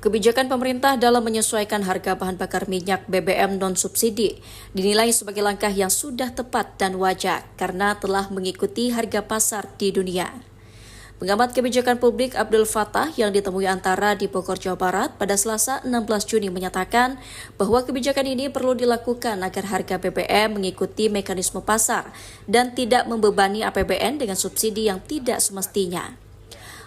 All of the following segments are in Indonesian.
Kebijakan pemerintah dalam menyesuaikan harga bahan bakar minyak BBM non-subsidi dinilai sebagai langkah yang sudah tepat dan wajar karena telah mengikuti harga pasar di dunia. Pengamat kebijakan publik Abdul Fattah yang ditemui Antara di Bogor, Jawa Barat pada Selasa 16 Juni menyatakan bahwa kebijakan ini perlu dilakukan agar harga BBM mengikuti mekanisme pasar dan tidak membebani APBN dengan subsidi yang tidak semestinya.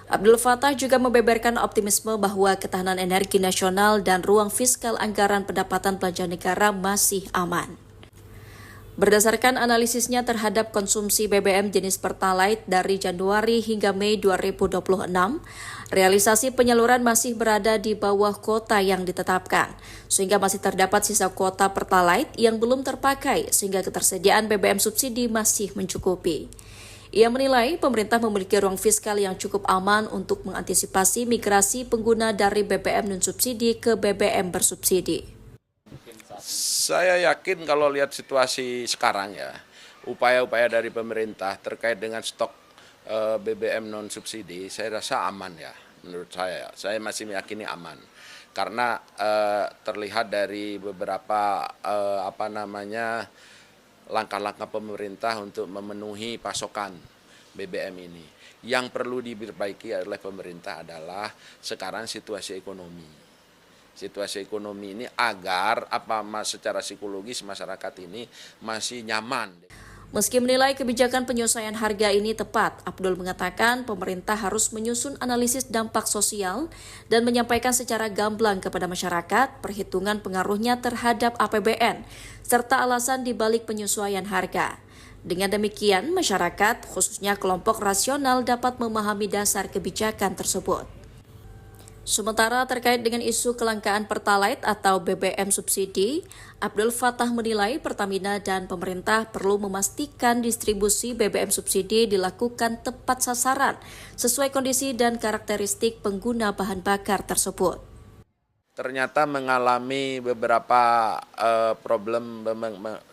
Abdul Fattah juga membeberkan optimisme bahwa ketahanan energi nasional dan ruang fiskal anggaran pendapatan belanja negara masih aman. Berdasarkan analisisnya terhadap konsumsi BBM jenis Pertalite dari Januari hingga Mei 2026, realisasi penyaluran masih berada di bawah kuota yang ditetapkan, sehingga masih terdapat sisa kuota Pertalite yang belum terpakai sehingga ketersediaan BBM subsidi masih mencukupi. Ia menilai pemerintah memiliki ruang fiskal yang cukup aman untuk mengantisipasi migrasi pengguna dari BBM non-subsidi ke BBM bersubsidi. Saya yakin kalau lihat situasi sekarang ya, upaya-upaya dari pemerintah terkait dengan stok BBM non-subsidi, saya rasa aman ya, menurut saya. Saya masih meyakini aman, karena terlihat dari beberapa langkah-langkah pemerintah untuk memenuhi pasokan BBM ini. Yang perlu diperbaiki oleh pemerintah adalah sekarang situasi ekonomi. Situasi ekonomi ini agar secara psikologis masyarakat ini masih nyaman. Meski menilai kebijakan penyesuaian harga ini tepat, Abdul mengatakan pemerintah harus menyusun analisis dampak sosial dan menyampaikan secara gamblang kepada masyarakat perhitungan pengaruhnya terhadap APBN, serta alasan dibalik penyesuaian harga. Dengan demikian, masyarakat, khususnya kelompok rasional, dapat memahami dasar kebijakan tersebut. Sementara terkait dengan isu kelangkaan Pertalite atau BBM subsidi, Abdul Fattah menilai Pertamina dan pemerintah perlu memastikan distribusi BBM subsidi dilakukan tepat sasaran sesuai kondisi dan karakteristik pengguna bahan bakar tersebut. Ternyata mengalami beberapa problem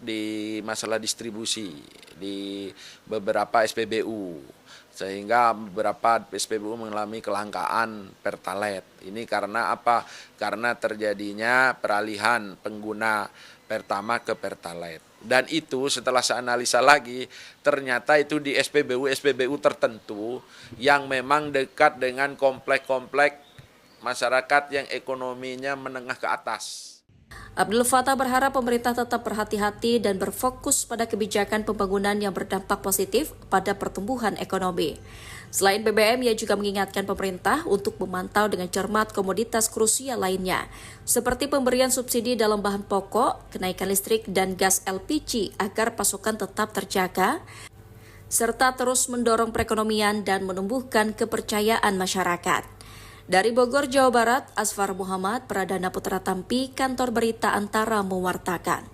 di masalah distribusi di beberapa SPBU, sehingga beberapa SPBU mengalami kelangkaan Pertalite. Ini karena apa? Karena terjadinya peralihan pengguna Pertamax ke Pertalite. Dan itu setelah saya analisa lagi, ternyata itu di SPBU tertentu yang memang dekat dengan komplek-komplek masyarakat yang ekonominya menengah ke atas. Abdul Fattah berharap pemerintah tetap berhati-hati dan berfokus pada kebijakan pembangunan yang berdampak positif pada pertumbuhan ekonomi. Selain BBM, ia juga mengingatkan pemerintah untuk memantau dengan cermat komoditas krusial lainnya, seperti pemberian subsidi dalam bahan pokok, kenaikan listrik dan gas LPG agar pasokan tetap terjaga, serta terus mendorong perekonomian dan menumbuhkan kepercayaan masyarakat. Dari Bogor, Jawa Barat, Asfar Muhammad, Pradana Putra Tampi, Kantor Berita Antara mewartakan.